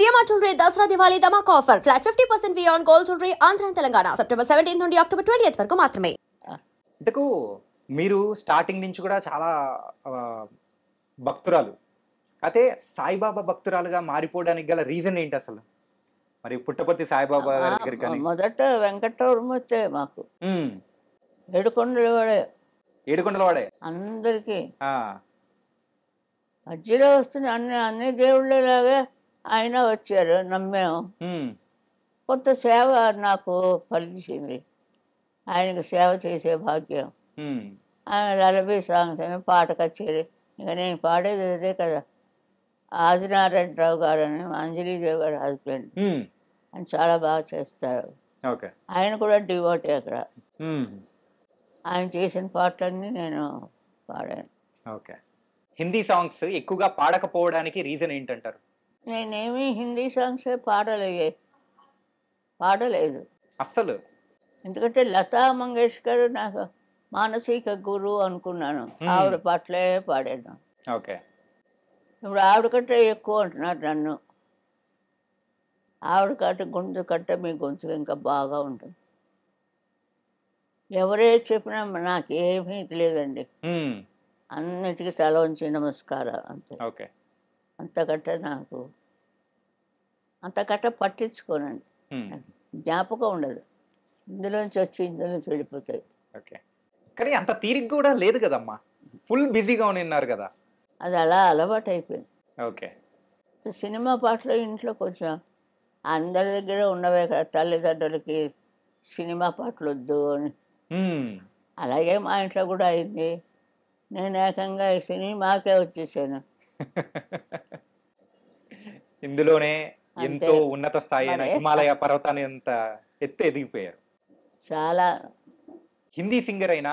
CMR jewellery Dasara Diwali ధమాకా offer flat 50% V on gold jewellery Andhra Telangana September 17 నుండి October 20 వరకు మాత్రమే. ఇంతకు మీరు స్టార్టింగ్ నుంచి కూడా చాలా భక్తురాలు అయితే సాయిబాబా భక్తురాలుగా మారిపోవడానికి గల రీజన్ ఏంటి అసలు? మరి పుట్టపర్తి సాయిబాబా దగ్గరికి మొదట వెంకటరమణ వచ్చే మాకు ఏడుకొండల వాడే అందరికి మధ్యలో వస్తున్న అన్ని దేవుళ్ళలాగా ఆయన వచ్చారు, నమ్మాము. కొంత సేవ నాకు ఫలించింది, ఆయనకు సేవ చేసే భాగ్యం. ఆయన లలబీ సాంగ్స్ అని పాట కచేరి, ఇక నేను పాడేది అదే కదా. ఆదినారాయణరావు గారు అని అంజలీదేవి గారు హస్బెండ్, ఆయన చాలా బాగా చేస్తారు. ఆయన కూడా డివోటీ అక్కడ. ఆయన చేసిన పాటలన్నీ నేను పాడాను. ఓకే, హిందీ సాంగ్స్ ఎక్కువగా పాడకపోవడానికి రీజన్ ఏంటంటారు? నేనేమి హిందీ సాంగ్సే పాడలేదు అస్సలు. ఎందుకంటే లతా మంగేష్కర్ నాకు మానసిక గురువు అనుకున్నాను, ఆవిడ పాటలే పాడాను. ఓకే, ఇప్పుడు ఆవిడ కంటే ఎక్కువ అంటున్నారు నన్ను. ఆవిడ గొంతు కంటే మీ గొంతు ఇంకా బాగా ఉంటుంది. ఎవరే చెప్పినా నాకేమీ తెలియదండి, అన్నిటికీ తల వంచి నమస్కారం అంతే. ఓకే, అంతకంటే పట్టించుకోనండి, జ్ఞాపకం ఉండదు. ఇందులోంచి వచ్చి ఇందులోంచి వెళ్ళిపోతాయి. ఓకే, కానీ అంత తీరిక కూడా లేదు కదమ్మా, ఫుల్ బిజీగా ఉన్నారు కదా. అది అలా అలవాటు అయిపోయింది. ఓకే, సినిమా పాటలు ఇంట్లో కొంచెం అందరి దగ్గర ఉన్నవే కదా, తల్లిదండ్రులకి సినిమా పాటలు వద్దు అని. అలాగే మా ఇంట్లో కూడా అయింది. నేను ఏకంగా సినిమాకే వచ్చేసాను. ఇందులోనే ఎంతో ఉన్నత స్థాయి అయిన హిమాలయ పర్వతాన్ని ఎంత ఎత్తు ఎదిగిపోయారు. చాలా. హిందీ సింగర్ అయిన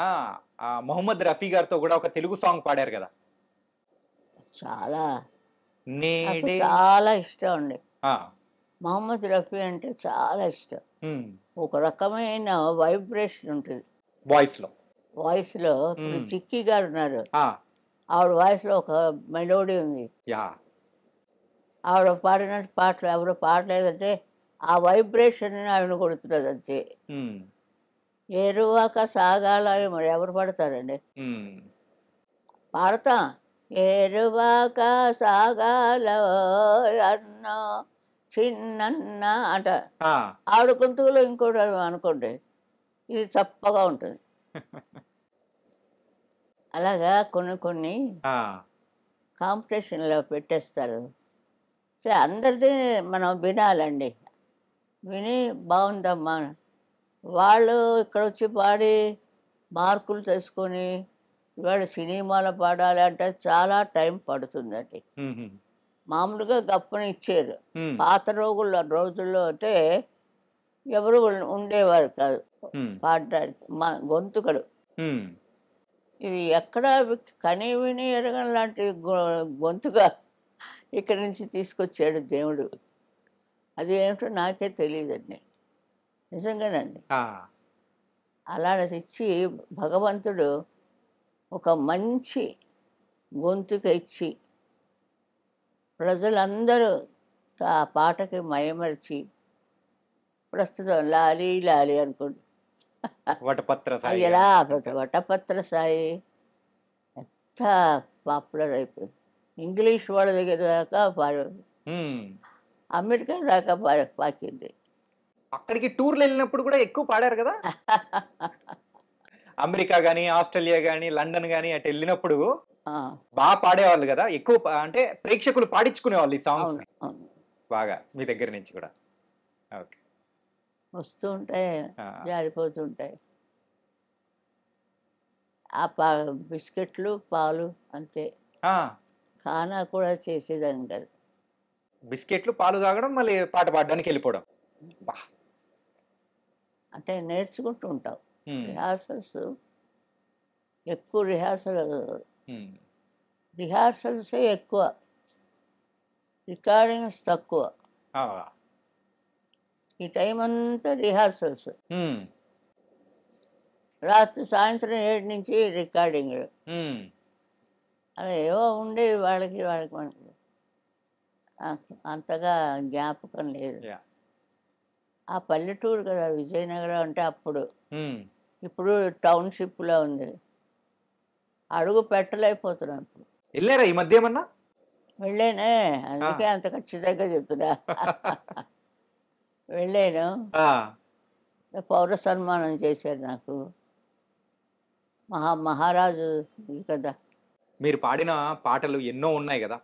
మొహమ్మద్ రఫీ గారితో కూడా ఒక తెలుగు సాంగ్ పాడారు కదా. చాలా చాలా ఇష్టం అండి. మొహమ్మద్ రఫీ అంటే చాలా ఇష్టం. ఒక రకమైన వైబ్రేషన్ ఉంటుంది వాయిస్లో. ఇప్పుడు చిక్కీ గారు ఉన్నారు, ఆవిడ వాయిస్లో ఒక మెలోడీ ఉంది. ఆవిడ పాడినట్టు పాటలు ఎవరు పాడలేదంటే ఆ వైబ్రేషన్ ఆవిడ కొడుతున్నది అంతే. ఏరువాక సాగాల మరి ఎవరు పాడతారండి? పాడతా. ఏరువాక సాగాల అన్న చిన్న అంట, ఆవిడ గొంతులో ఇంకోటి అనుకోండి, ఇది చప్పగా ఉంటుంది. అలాగా కొన్ని కాంపిటీషన్లో పెట్టేస్తారు. అందరిది మనం వినాలండి, విని బాగుందమ్మా. వాళ్ళు ఇక్కడ వచ్చి పాడి మార్కులు తెచ్చుకొని ఇవాళ సినిమాలో పాడాలి అంటే చాలా టైం పడుతుందండి. మామూలుగా గప్పన ఇచ్చారు. పాత రోజుల్లో అంటే ఎవరు ఉండేవారు కాదు పాడడానికి మా గొంతుకలు. ఇది ఎక్కడ కని విని ఎరగని లాంటి గొంతుగా ఇక్కడి నుంచి తీసుకొచ్చాడు దేవుడు. అది ఏమిటో నాకే తెలియదండి, నిజంగానండి. అలాంటిది ఇచ్చి భగవంతుడు ఒక మంచి గొంతుక ఇచ్చి ప్రజలందరూ ఆ పాటకి మయమరిచి ప్రస్తుతం లాలి లాలి అనుకోండి, ఎలా వటపత్ర సాయి ఎంత పాపులర్ అయిపోయింది. ఇంగ్లీష్ వాళ్ళ దగ్గర దాకా అమెరికా దాకా పాకింది. అక్కడికి టూర్లు వెళ్ళినప్పుడు కూడా ఎక్కువ పాడారు కదా. అమెరికా కానీ ఆస్ట్రేలియా కానీ లండన్ కానీ అటు వెళ్ళినప్పుడు బాగా పాడేవాళ్ళు కదా, ఎక్కువ అంటే ప్రేక్షకులు పాడించుకునేవాళ్ళు ఈ సాంగ్స్ బాగా మీ దగ్గర నుంచి కూడా. ఓకే, వస్తూ ఉంటాయి, జారిపోతుంటాయి. ఆ బిస్కెట్లు పాలు అంతే. ఖానా కూడా చేసేదాన్ని కదా, బిస్కెట్లు పాలు తాగడం మళ్ళీ పాట పాడడానికి వెళ్ళిపోవడం. అంటే నేర్చుకుంటూ ఉంటాం. రిహార్సల్స్ ఎక్కువ, రిహార్సల్సే ఎక్కువ, రికార్డింగ్స్ తక్కువ. ఈ టైం అంతా రిహార్సల్స్, రాత్రి సాయంత్రం 7 నుంచి రికార్డింగ్. అలా ఏవో ఉండేవి వాళ్ళకి మనకి. నాకు అంతగా జ్ఞాపకం లేదు. యా. ఆ పల్లెటూరు కదా విజయనగరం అంటే అప్పుడు. మ్మ్. ఇప్పుడు టౌన్షిప్లో ఉంది. అడుగు పెట్టలేకపోతున్నాం ఇప్పుడు. వెళ్ళారా ఈ మధ్య ఏమన్నా? వెళ్ళానే, అందుకే అంత ఖచ్చితంగా చెప్తున్నా. వెళ్ళాను, ఆ, పౌర సన్మానం చేశారు నాకు. మహారాజు ఇది కదా. మీరు పాడిన పాటలు ఎన్నో ఉన్నాయి కదా,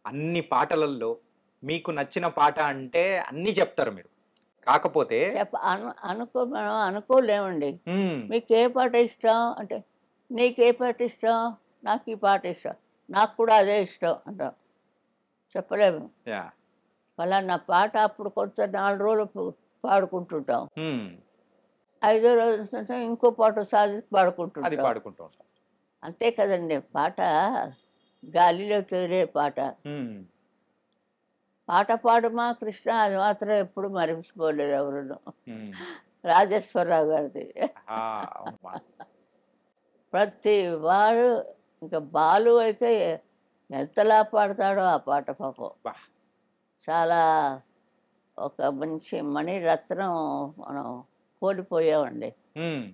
అన్ని పాటలలో మీకు నచ్చిన పాట అంటే అన్ని చెప్తారు మీరు. కాకపోతే మనం అనుకోలేమండి. మ్మ్. మీకు ఏ పాట ఇష్టం అంటే, నీకు ఏ పాట ఇష్టం, నాకు ఈ పాట ఇష్టం, నాకు కూడా అదే ఇష్టం అంటాం. చెప్పలేము. యా. ఫలానా పాట అప్పుడు కొంత 4 రోజులు పాడుకుంటుంటాం, మ్మ్. 5వ రోజు ఇంకో పాట సాధించి అది పాడుకుంటుంటాం. పాడుకుంటూ ఉంటాం. అంతే కదండి. పాట గాలిలో తేలే పాట. మ్మ్. పాట పాడమా కృష్ణ అది మాత్రం ఎప్పుడు మరిచిపోలేరు ఎవరును. మ్మ్. రాజేశ్వరరావు గారిది. ఆ, అవునమ్మా. ప్రతి వారు, ఇంకా బాలు అయితే ఎంతలా పాడతాడో ఆ పాట పాపం. బా. చాలా ఒక మంచి మణిరత్నం మనం కోల్పోయామండి. మ్మ్.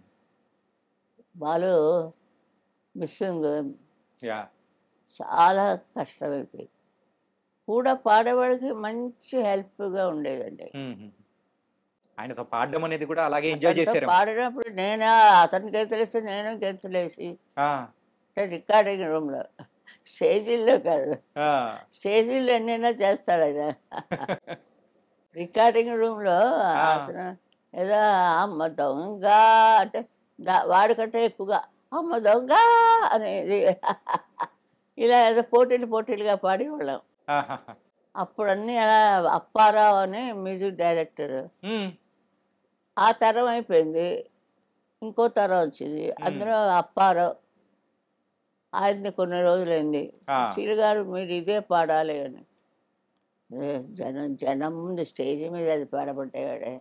Balu missing yeah. చాలా కష్టమైపోయింది. కూడా పాడేవాడికి మంచి హెల్ప్గా ఉండేదండి. మ్మ్. ఆయనతో పాడడం అనేది కూడా అలాగే ఎంజాయ్ చేశారు. పాడినప్పుడు నేను అతనికి గెంతులేసి నేను గెంతులేసి రికార్డింగ్ రూమ్లో, స్టేజీల్లో కాదు, స్టేజీల్లో ఎన్నైనా చేస్తాడు ఆయన. రికార్డింగ్ రూమ్లో అతను ఏదో అమ్మ దొంగ అంటే వాడికంటే ఎక్కువగా అమ్మ దొంగ అనేది ఇలా ఏదో పోటీలుగా పాడేవాళ్ళం. అప్పుడు అన్నీ అలా. అప్పారావు అని మ్యూజిక్ డైరెక్టర్. ఆ తరం అయిపోయింది, ఇంకో తరం వచ్చింది. అందులో అప్పారావు, ఆయన్ని కొన్ని రోజులైంది. సుశీల్ గారు మీరు ఇదే పాడాలి అని. జనం ముందు స్టేజ్ మీద అది పాడబట్టాడే.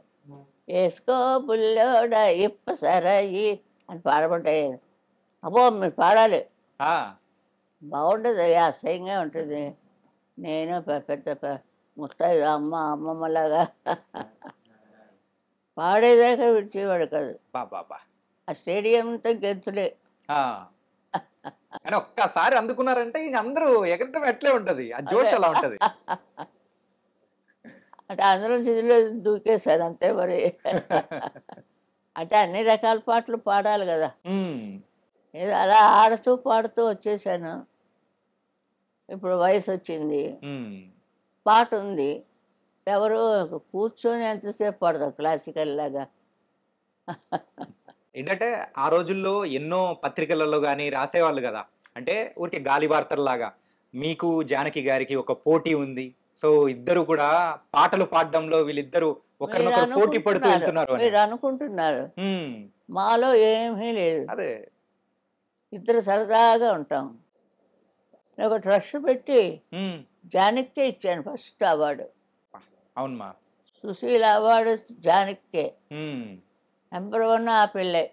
వేసుకో బుల్లోడ ఇప్పసరయి అని పాడబట్టాయి. అబ్బో మీరు పాడాలి, బాగుంటుంది, అసహ్యంగా ఉంటుంది. నేను పెద్ద ముత్తైదు అమ్మమ్మలాగా పాడేదాకా విడిచేవాడు కాదు. ఆ స్టేడియం అంతా గెంతులే. ఒక్కసారి అందుకున్నారంటే ఇంక అందరూ ఎగరటం ఎట్లే ఉంటది, ఆ జోష్ అలా ఉంటది. అంటే అందులో చిదిలో దూకేశారు అంతే మరి. అంటే అన్ని రకాల పాటలు పాడాలి కదా. ఏదో అలా ఆడుతూ పాడుతూ వచ్చేసాను. ఇప్పుడు వయసు వచ్చింది, పాట ఉంది, ఎవరు కూర్చొని ఎంతసేపు పాడతాం క్లాసికల్ లాగా. ఏంటంటే ఆ రోజుల్లో ఎన్నో పత్రికలలో కానీ రాసేవాళ్ళు కదా, అంటే ఊరికి గాలి వార్తల్లాగా మీకు జానకి గారికి ఒక పోటీ ఉంది, సో ఇద్దరు కూడా పాటలు పాడడంలో వీళ్ళిద్దరు ఒకరినొకరు పోటీ పడుతూ వెళ్తున్నారు మీరు అనుకుంటున్నారు. మాలో ఏమీ లేదు, అదే ఇద్దరు సరదాగా ఉంటాం. నేను ఒక ట్రస్ట్ పెట్టి జానక్కే ఇచ్చాను ఫస్ట్ అవార్డు. అవునమ్మా. సుశీల్ అవార్డు జానక్కే, నెంబర్ 1 ఆ పిల్లే.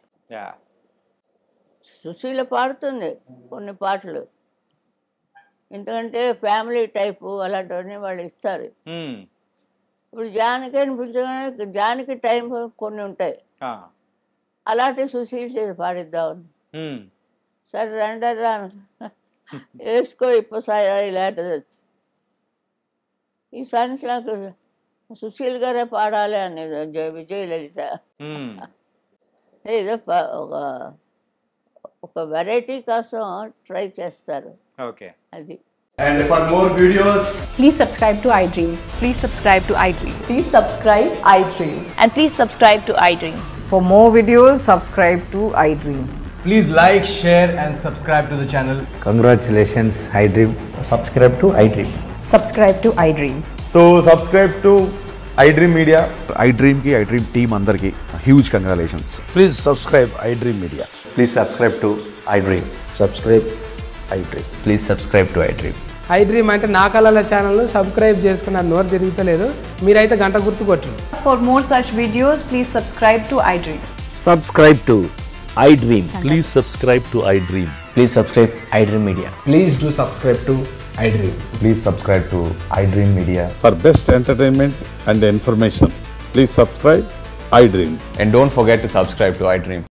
సుశీల పాడుతుంది కొన్ని పాటలు, ఎందుకంటే ఫ్యామిలీ టైపు అలాంటివన్నీ వాళ్ళు ఇస్తారు. ఇప్పుడు జానకి అని పిలిచగానే జానకి టైం కొన్ని ఉంటాయి, అలాంటి సుశీల్ చేసి పాడిద్దామని. సరే రండి రాను వేసుకో ఇప్పసారి ఇలాంటిది. ఈ సాంగ్స్ నాకు సుశీల్ గారే పాడాలి అనేది విజయలలిత. ఏదో ఒక వెరైటీ కోసం ట్రై చేస్తారు. ఓకే, అది. And for more videos, please subscribe to iDream. Please subscribe to iDream. Please subscribe iDream. And please subscribe to iDream. For more videos, subscribe to iDream. please like, share and subscribe to the channel. Congratulations, iDream. Subscribe to iDream. Subscribe to iDream. So subscribe to iDream Media. iDream ki iDream team andarki huge congratulations. Please subscribe iDream Media. Please subscribe to iDream. Subscribe iDream. Please subscribe to iDream. iDream అంటే నా కళల channel subscribe చేసుకున్న నోరు తిరుగుతలేదు, మీరైతే గంట గుర్తు కొట్టండి. For more such videos, please subscribe to iDream. Subscribe to iDream. Please subscribe to iDream. Please subscribe iDream Media. Please do subscribe to iDream. Please subscribe to iDream Media. For best entertainment and information, please subscribe iDream. And don't forget to subscribe to iDream.